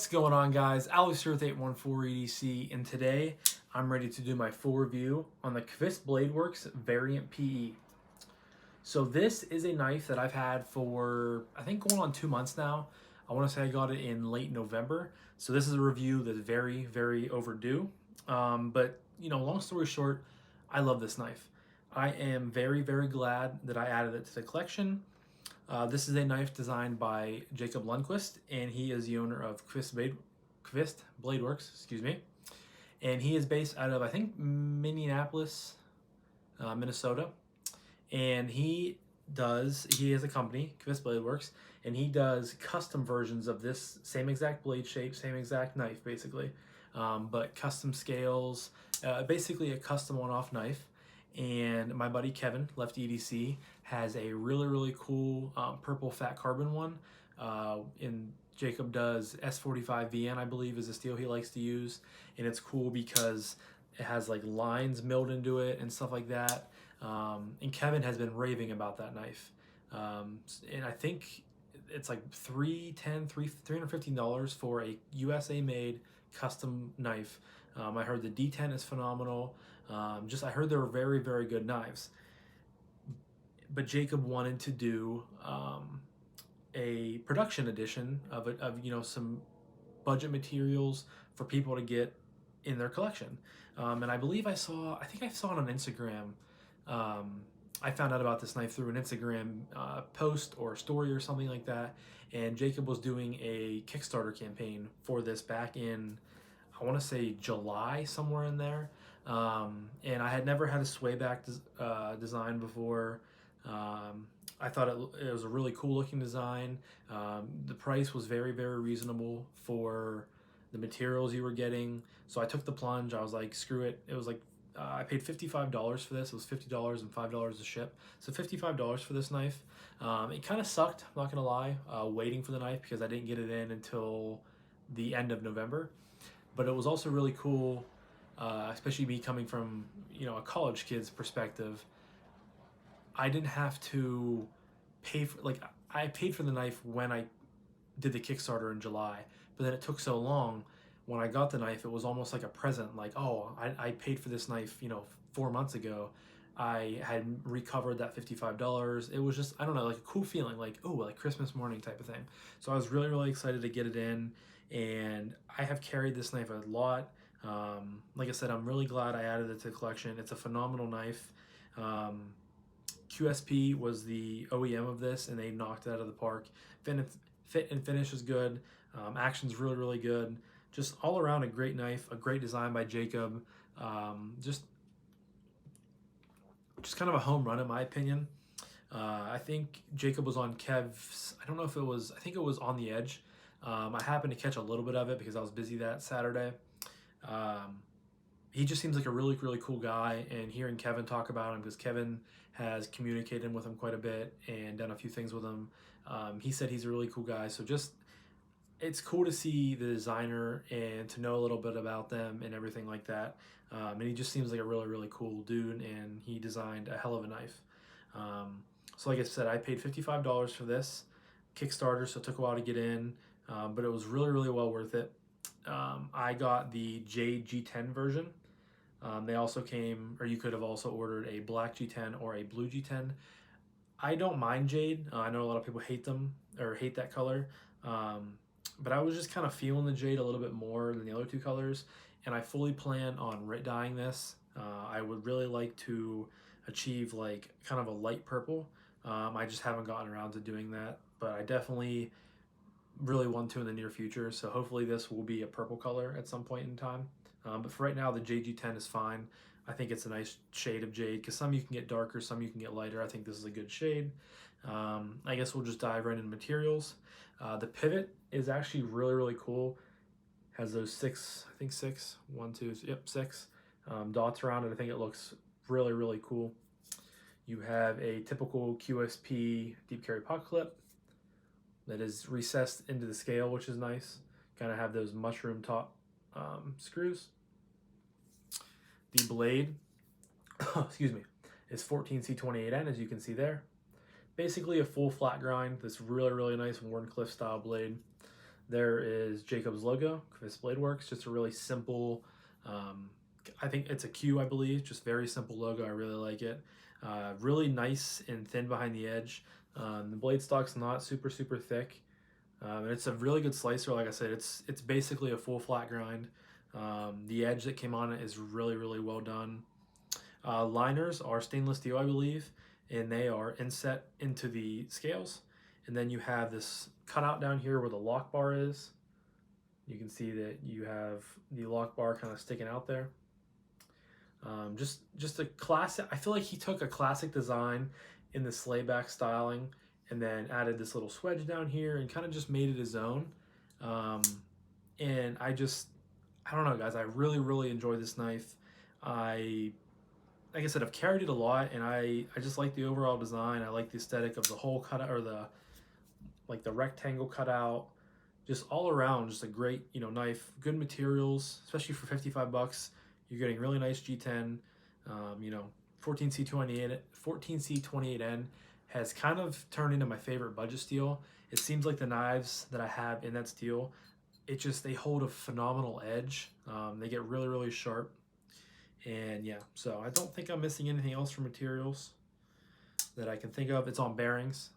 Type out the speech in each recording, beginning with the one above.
What's going on, guys? Alex here with 814 EDC, and today I'm ready to do my full review on the Qvist Bladeworks Variant PE. So this is a knife that I've had for, I think, going on 2 months now. I want to say I got it in late November. So this is a review that's very, very overdue. But, long story short, I love this knife. I am very, very glad that I added it to the collection. This is a knife designed by Jacob Lundquist, and he is the owner of Qvist Bladeworks, and he is based out of, I think, Minneapolis, Minnesota, and he has a company, Qvist Bladeworks, and he does custom versions of this same exact blade shape, same exact knife, basically, but custom scales, basically a custom one-off knife. And my buddy Kevin, Left EDC, has a really, really cool purple fat carbon one. And Jacob does S45 VN, I believe, is the steel he likes to use. And it's cool because it has like lines milled into it and stuff like that. And Kevin has been raving about that knife. And I think it's like $315 for a USA made custom knife. I heard the D10 is phenomenal. I heard they were very, very good knives. But Jacob wanted to do a production edition of some budget materials for people to get in their collection. And I think I saw it on Instagram. I found out about this knife through an Instagram post or story or something like that. And Jacob was doing a Kickstarter campaign for this back in, I want to say, July, somewhere in there. And I had never had a sway back design before. I thought it was a really cool looking design. The price was very, very reasonable for the materials you were getting. So I took the plunge. I was like, screw it. It was like, I paid $55 for this. It was $50 and $5 to ship. So $55 for this knife. It kind of sucked, I'm not going to lie, waiting for the knife because I didn't get it in until the end of November. But it was also really cool. Especially me coming from a college kid's perspective, I didn't have to pay for, I paid for the knife when I did the Kickstarter in July, but then it took so long. When I got the knife, it was almost like a present, like, oh, I paid for this knife 4 months ago. I had recovered that $55. It was just, I don't know, like a cool feeling, like, oh, like Christmas morning type of thing. So I was really, really excited to get it in, and I have carried this knife a lot. Like I said, I'm really glad I added it to the collection. It's a phenomenal knife. QSP was the OEM of this, and they knocked it out of the park. Fit and finish is good. Action's really, really good. Just all around a great knife, a great design by Jacob. Just kind of a home run in my opinion. I think Jacob was on Kev's, I don't know if it was, I think it was On the Edge. I happened to catch a little bit of it because I was busy that Saturday. He just seems like a really, really cool guy, and hearing Kevin talk about him, because Kevin has communicated with him quite a bit and done a few things with him. He said he's a really cool guy, so it's cool to see the designer and to know a little bit about them and everything like that. And he just seems like a really, really cool dude, and he designed a hell of a knife. So like I said, I paid $55 for this Kickstarter, so it took a while to get in, but it was really, really well worth it. I got the Jade G10 version. They also came, or you could have also ordered a black G10 or a blue G10. I don't mind Jade. I know a lot of people hate them or hate that color. But I was just kind of feeling the Jade a little bit more than the other two colors. And I fully plan on dyeing this. I would really like to achieve like kind of a light purple. I just haven't gotten around to doing that, but I definitely really want to in the near future, so hopefully this will be a purple color at some point in time. But for right now, the JG10 is fine. I think it's a nice shade of jade, because some you can get darker, some you can get lighter. I think this is a good shade. I guess we'll just dive right into materials. The pivot is actually really, really cool. Has those six dots around it. I think it looks really, really cool. You have a typical QSP deep carry pocket clip that is recessed into the scale, which is nice. Kind of have those mushroom top screws. The blade, excuse me, is 14C28N, as you can see there. Basically a full flat grind. This really, really nice Warncliffe style blade. There is Jacob's logo, Qvist Bladeworks, just a really simple, I think it's a Q, I believe, just very simple logo. I really like it. Really nice and thin behind the edge. The blade stock's not super thick. And it's a really good slicer. Like I said, it's basically a full flat grind. The edge that came on it is really well done. Liners are stainless steel, I believe, and they are inset into the scales. And then you have this cutout down here where the lock bar is. You can see that you have the lock bar kind of sticking out there. Just a classic. I feel like he took a classic design in the slayback styling and then added this little swedge down here and kind of just made it his own. And I don't know, guys. I really enjoy this knife. Like I said, I've carried it a lot, and I just like the overall design. I like the aesthetic of the whole cutout, or the rectangle cutout. Just all around, just a great knife. Good materials, especially for 55 bucks. You're getting really nice G10. 14C28N has kind of turned into my favorite budget steel. It seems like the knives that I have in that steel, they hold a phenomenal edge. They get really sharp. And yeah, so I don't think I'm missing anything else for materials that I can think of. It's on bearings,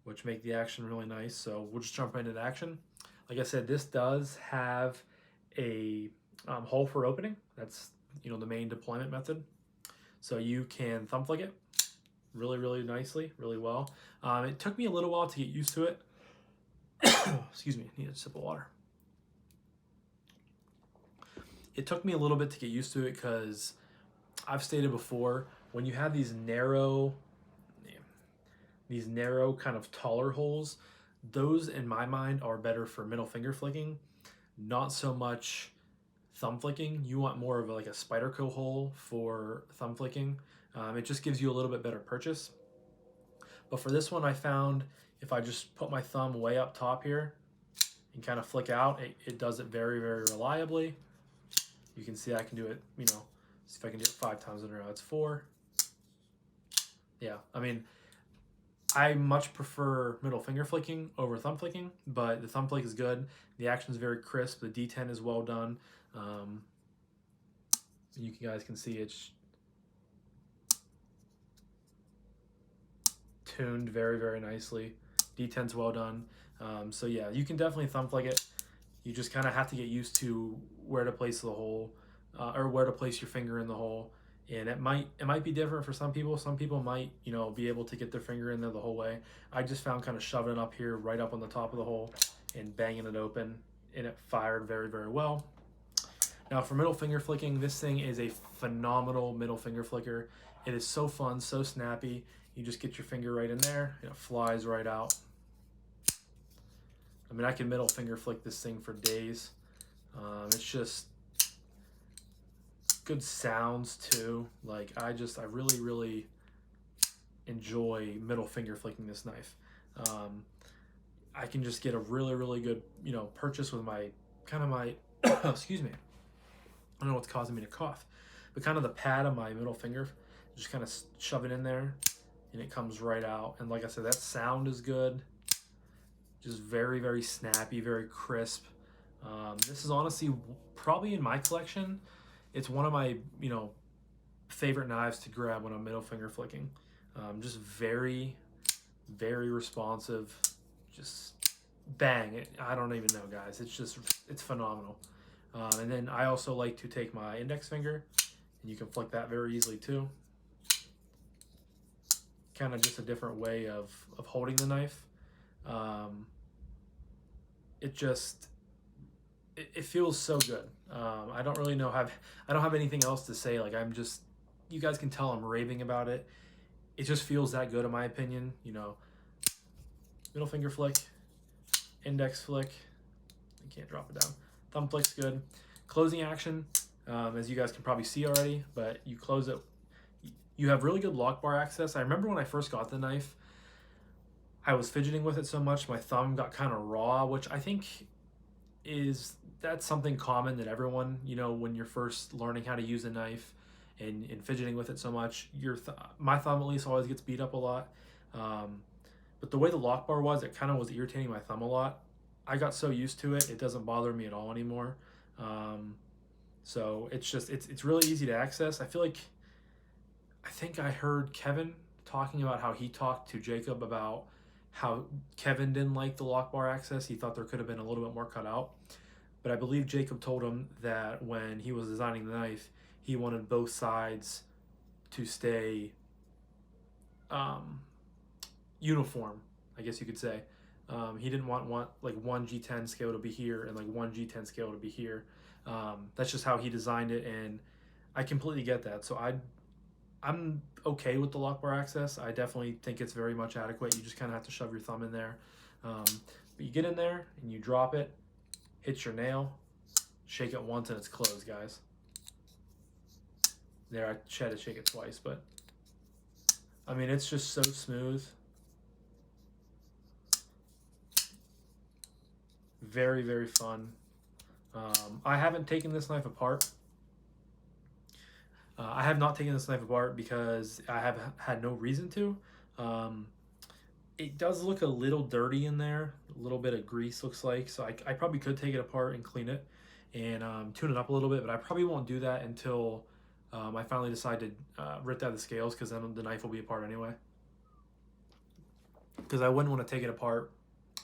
which make the action really nice. So we'll just jump into action. Like I said, this does have a hole for opening. That's the main deployment method. So you can thumb flick it really nicely, really well. It took me a little while to get used to it. Excuse me, I need a sip of water. It took me a little bit to get used to it because I've stated before, when you have these narrow kind of taller holes, those in my mind are better for middle finger flicking, not so much thumb flicking. You want more of like a Spyderco hole for thumb flicking. It just gives you a little bit better purchase. But for this one, I found if I just put my thumb way up top here and kind of flick out, it does it very reliably. You can see I can do it, see if I can do it 5 times in a row. It's 4. Yeah, I mean, I much prefer middle finger flicking over thumb flicking, but the thumb flick is good. The action is very crisp. The D10 is well done. You guys can see it's tuned very nicely. D10's well done. So yeah, you can definitely thumb flick it. You just kind of have to get used to where to place the hole, or where to place your finger in the hole. And it might be different for some people. Some people might, be able to get their finger in there the whole way. I just found kind of shoving it up here, right up on the top of the hole, and banging it open, and it fired very well. Now for middle finger flicking, this thing is a phenomenal middle finger flicker. It is so fun, so snappy. You just get your finger right in there, and it flies right out. I mean, I can middle finger flick this thing for days. It's just good sounds too. Like I really enjoy middle finger flicking this knife. I can just get a really good purchase with my excuse me. I don't know what's causing me to cough, but kind of the pad of my middle finger, just kind of shove it in there, and it comes right out. And like I said, that sound is good. Just very snappy, very crisp. This is honestly probably in my collection. It's one of my favorite knives to grab when I'm middle finger flicking. Just very responsive. Just bang. I don't even know, guys. It's phenomenal. And then I also like to take my index finger, and you can flick that very easily too. Kind of just a different way of holding the knife. It feels so good. I don't really know I don't have anything else to say. Like you guys can tell I'm raving about it. It just feels that good in my opinion. Middle finger flick, index flick. I can't drop it down. Thumb flick's good. Closing action, as you guys can probably see already, but you close it. You have really good lock bar access. I remember when I first got the knife, I was fidgeting with it so much, my thumb got kind of raw, which I think that's something common that everyone, when you're first learning how to use a knife and fidgeting with it so much, my thumb at least always gets beat up a lot. But the way the lock bar was, it kind of was irritating my thumb a lot. I got so used to it, it doesn't bother me at all anymore. Um, so it's just it's really easy to access. I think I heard Kevin talking about how he talked to Jacob about how Kevin didn't like the lock bar access. He thought there could have been a little bit more cut out. But I believe Jacob told him that when he was designing the knife, he wanted both sides to stay um, uniform, I guess you could say. He didn't want like one G10 scale to be here and like one G10 scale to be here. That's just how he designed it, and I completely get that. So I'm okay with the lock bar access. I definitely think it's very much adequate. You just kind of have to shove your thumb in there. But you get in there and you drop it, hit your nail, shake it once and it's closed, guys. There, I had to shake it twice, but I mean, it's just so smooth. Very, very fun. I haven't taken this knife apart. I have not taken this knife apart because I have had no reason to. It does look a little dirty in there. A little bit of grease looks like. So I probably could take it apart and clean it and tune it up a little bit. But I probably won't do that until I finally decide to rip out the scales, because then the knife will be apart anyway. Because I wouldn't want to take it apart,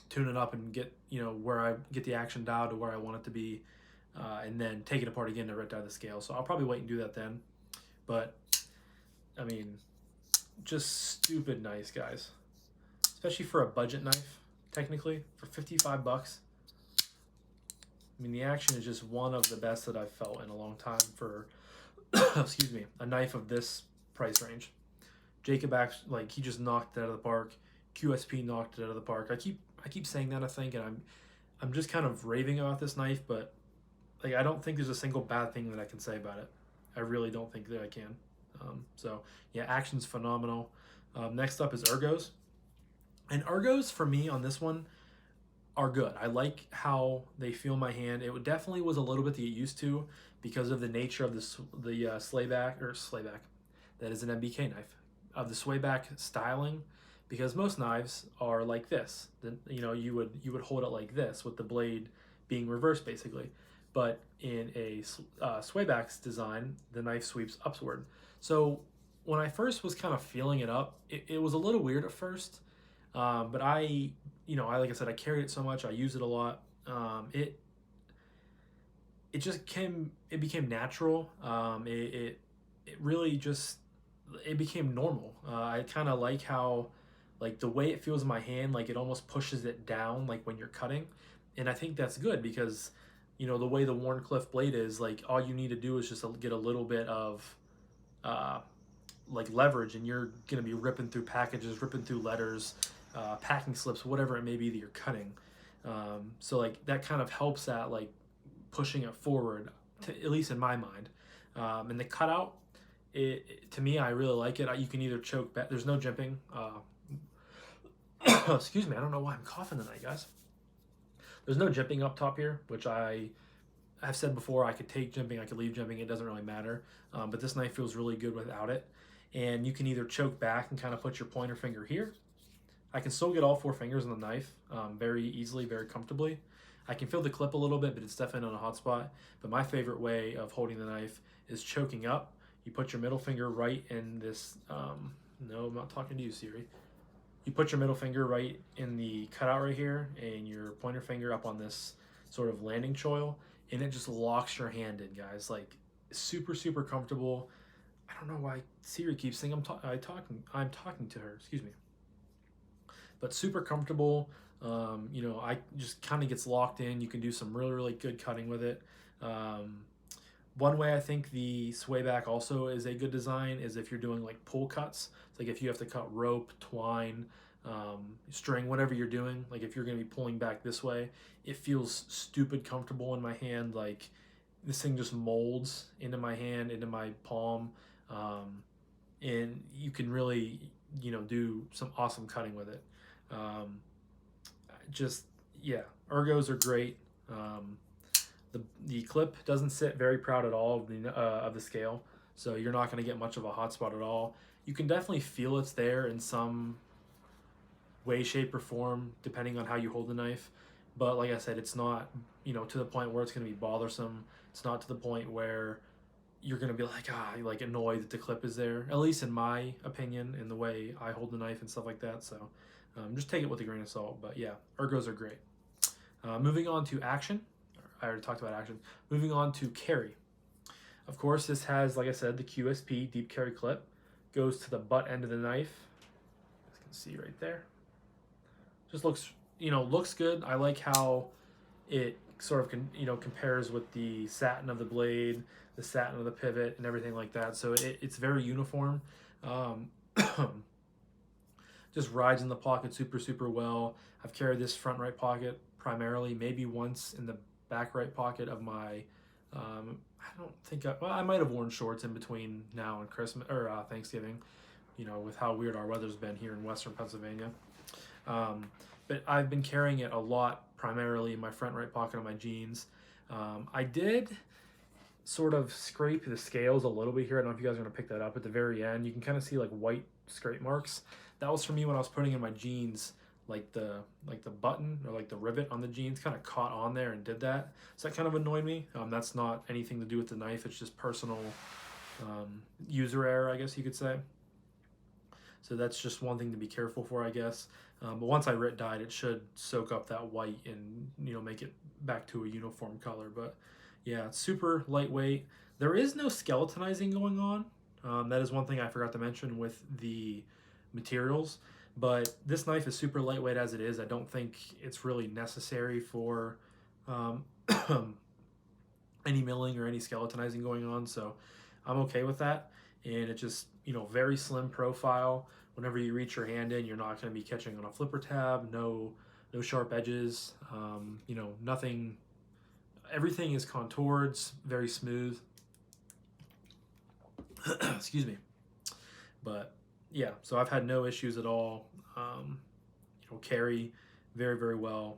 tune it up, and get where I get the action dialed to where I want it to be, and then take it apart again to rip out the scale. So I'll probably wait and do that then. But I mean, just stupid nice, guys. Especially for a budget knife, technically, for 55 bucks. I mean, the action is just one of the best that I've felt in a long time for, excuse me, a knife of this price range. Jacob actually, he just knocked it out of the park. QSP knocked it out of the park. I keep saying that, I think, and I'm just kind of raving about this knife, but I don't think there's a single bad thing that I can say about it. I really don't think that I can. So yeah, action's phenomenal. Next up is ergos. And ergos for me on this one are good. I like how they feel in my hand. It definitely was a little bit to get used to because of the nature of the slayback. That is an MBK knife, of the swayback styling. Because most knives are like this. You would hold it like this with the blade being reversed basically. But in a swayback's design, the knife sweeps upward. So when I first was kind of feeling it up, it was a little weird at first. But I like I said, I carried it so much, I use it a lot. It became natural. It really just, it became normal. I kind of like how, the way it feels in my hand, it almost pushes it down, when you're cutting. And I think that's good because, the way the Wharncliffe blade is, all you need to do is just get a little bit of, leverage, and you're going to be ripping through packages, ripping through letters, packing slips, whatever it may be that you're cutting. So that kind of helps at pushing it forward, at least in my mind. And the cutout, to me, I really like it. You can either choke back. There's no jimping. Excuse me. I don't know why I'm coughing tonight, guys. There's no jimping up top here, which I have said before. I could take jimping, I could leave jimping. It doesn't really matter. But this knife feels really good without it. And you can either choke back and kind of put your pointer finger here. I can still get all 4 fingers on the knife very easily, very comfortably. I can feel the clip a little bit, but it's definitely not a hot spot. But my favorite way of holding the knife is choking up. You put your middle finger right in this, no, I'm not talking to you, Siri. You put your middle finger right in the cutout right here, and your pointer finger up on this sort of landing choil, and it just locks your hand in, guys. Super, super comfortable. I don't know why Siri keeps saying I'm talking to her, excuse me. But super comfortable. I just kind of gets locked in. You can do some really, really good cutting with it. One way I think the swayback also is a good design is if you're doing pull cuts. It's if you have to cut rope, twine, string, whatever you're doing. If you're going to be pulling back this way, it feels stupid comfortable in my hand. This thing just molds into my hand, into my palm, and you can really, do some awesome cutting with it. Ergos are great. The clip doesn't sit very proud at all of the scale, so you're not going to get much of a hot spot at all. You can definitely feel it's there in some way, shape, or form, depending on how you hold the knife. but like I said, it's not, to the point where it's going to be bothersome. It's not to the point where you're going to be like, like annoyed that the clip is there, at least in my opinion, in the way I hold the knife and stuff like that. So just take it with a grain of salt. But yeah, ergos are great. Moving on to action. I already talked about action. Moving on to carry. Of course, this has, like I said, the QSP deep carry clip. Goes to the butt end of the knife. You can see right there. Just looks good. I like how it sort of compares with the satin of the blade, the satin of the pivot, and everything like that. So it's very uniform. Just rides in the pocket super well. I've carried this front right pocket primarily, maybe once in the back right pocket of my. I don't think I might have worn shorts in between now and Christmas or Thanksgiving. With how weird our weather's been here in Western Pennsylvania. But I've been carrying it a lot, primarily in my front right pocket of my jeans. I did sort of scrape the scales a little bit here. I don't know if you guys are going to pick that up at the very end. You can kind of see like white scrape marks. That was for me when I was putting in my jeans, like the button or like the rivet on the jeans kind of caught on there and did that. So that kind of annoyed me. That's not anything to do with the knife. It's just personal user error, I guess you could say. So that's just one thing to be careful for, I guess. But once I rit dyed, it should soak up that white and make it back to a uniform color. But yeah, it's super lightweight. There is no skeletonizing going on. That is one thing I forgot to mention with the materials. But this knife is super lightweight as it is. I don't think it's really necessary for any milling or any skeletonizing going on. So I'm okay with that. And it just, very slim profile. Whenever you reach your hand in, you're not going to be catching on a flipper tab. No sharp edges. Nothing. Everything is contoured, very smooth. Excuse me. But yeah, so I've had no issues at all. Carry very well.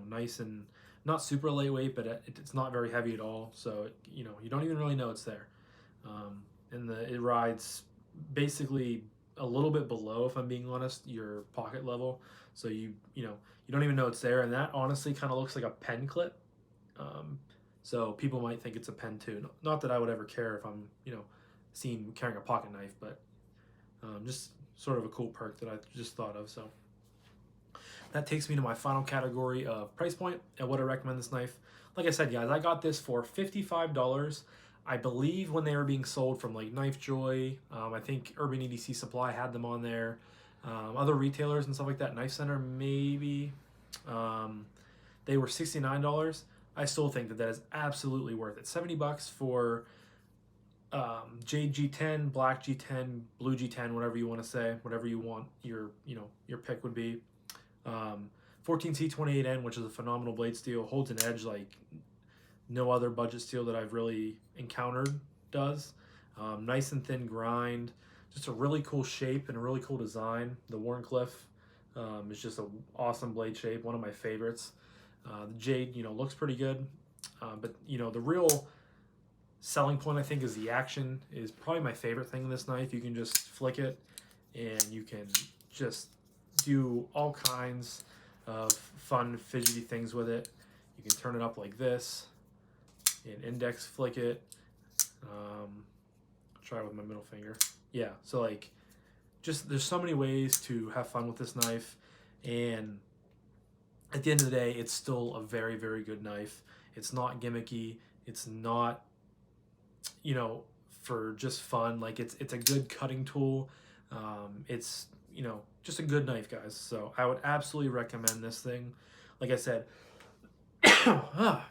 Nice and not super lightweight, but it's not very heavy at all. So you don't even really know it's there. And it rides basically a little bit below, if I'm being honest, your pocket level. So you don't even know it's there, and that honestly kind of looks like a pen clip. So people might think it's a pen too. Not that I would ever care if I'm seen carrying a pocket knife, but just sort of a cool perk that I just thought of. So that takes me to my final category of price point and what I recommend this knife. Like I said, guys, I got this for $55. I believe when they were being sold from like Knife Joy, I think Urban EDC Supply had them on there. Other retailers and stuff like that, Knife Center maybe, they were $69. I still think that is absolutely worth it. $70 for Jade G10, Black G10, Blue G10, whatever you want to say, whatever you want your pick would be. 14C28N, which is a phenomenal blade steel, holds an edge like no other budget steel that I've really encountered does. Nice and thin grind, just a really cool shape and a really cool design. The Warncliffe is just an awesome blade shape, one of my favorites. The Jade, looks pretty good, but the real selling point I think is the action is probably my favorite thing in this knife. You can just flick it and you can just do all kinds of fun fidgety things with it. You can turn it up like this and index flick it. Try it with my middle finger. Yeah, so like just there's so many ways to have fun with this knife, and at the end of the day it's still a very good knife. It's not gimmicky, it's not for just fun. Like it's a good cutting tool. It's just a good knife, guys. So I would absolutely recommend this thing. Like I said, I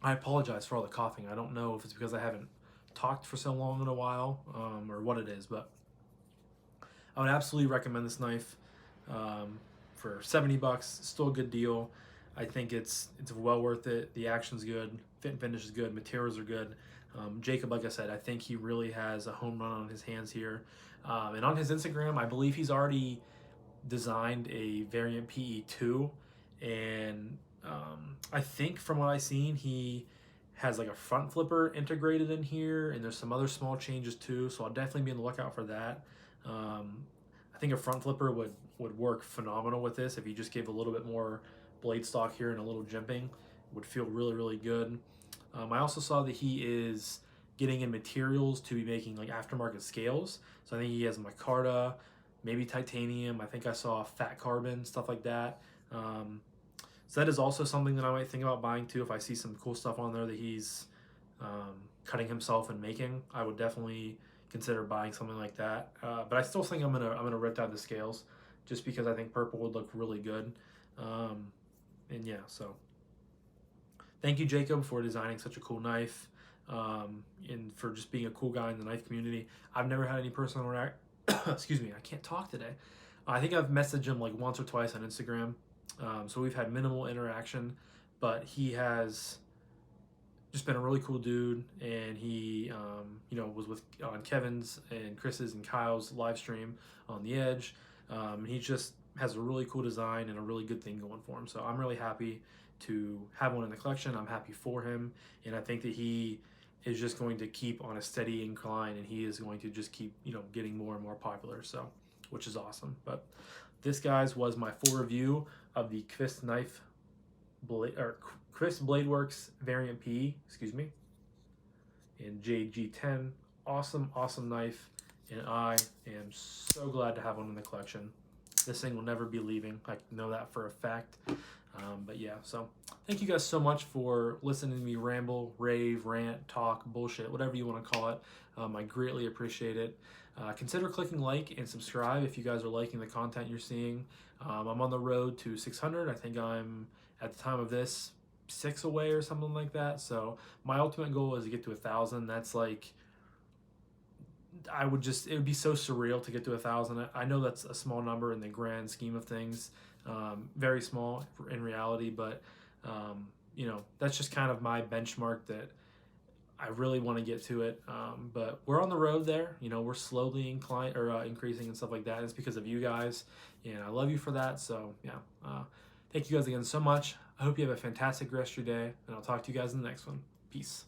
apologize for all the coughing. I don't know if it's because I haven't talked for so long in a while or what it is, but I would absolutely recommend this knife for $70. Still a good deal. I think it's well worth it. The action's good, fit and finish is good, materials are good. Jacob, like I said, I think he really has a home run on his hands here. And on his Instagram, I believe he's already designed a Variant PE 2, and I think from what I've seen, he has like a front flipper integrated in here, and there's some other small changes too, so I'll definitely be on the lookout for that. I think a front flipper would work phenomenal with this if you just gave a little bit more blade stock here and a little jimping would feel really, really good. I also saw that he is getting in materials to be making like aftermarket scales. So I think he has micarta, maybe titanium. I think I saw fat carbon, stuff like that. So that is also something that I might think about buying too. If I see some cool stuff on there that he's cutting himself and making, I would definitely consider buying something like that. But I still think I'm gonna rip out the scales, just because I think purple would look really good. And yeah, so thank you, Jacob, for designing such a cool knife, and for just being a cool guy in the knife community. I've never had any personal excuse me, I can't talk today. I think I've messaged him like once or twice on Instagram, so we've had minimal interaction, but he has just been a really cool dude, and he was with on Kevin's and Chris's and Kyle's live stream on the Edge. He just has a really cool design and a really good thing going for him, so I'm really happy to have one in the collection. I'm happy for him, and I think that he is just going to keep on a steady incline, and he is going to just keep getting more and more popular, so which is awesome. But this, guys, was my full review of the Qvist Bladeworks Variant PE, in JG10. Awesome knife, and I am so glad to have one in the collection. This thing will never be leaving. I know that for a fact. But yeah, so thank you guys so much for listening to me ramble, rave, rant, talk, bullshit, whatever you want to call it. I greatly appreciate it. Consider clicking like and subscribe if you guys are liking the content you're seeing. I'm on the road to 600. I think I'm, at the time of this, 6 away or something like that. So my ultimate goal is to get to 1,000. That's like, it would be so surreal to get to 1,000. I know that's a small number in the grand scheme of things, very small in reality, but that's just kind of my benchmark that I really want to get to it. But we're on the road there. We're slowly increasing and stuff like that. It's because of you guys, and I love you for that. So yeah, thank you guys again so much. I hope you have a fantastic rest of your day, and I'll talk to you guys in the next one. Peace.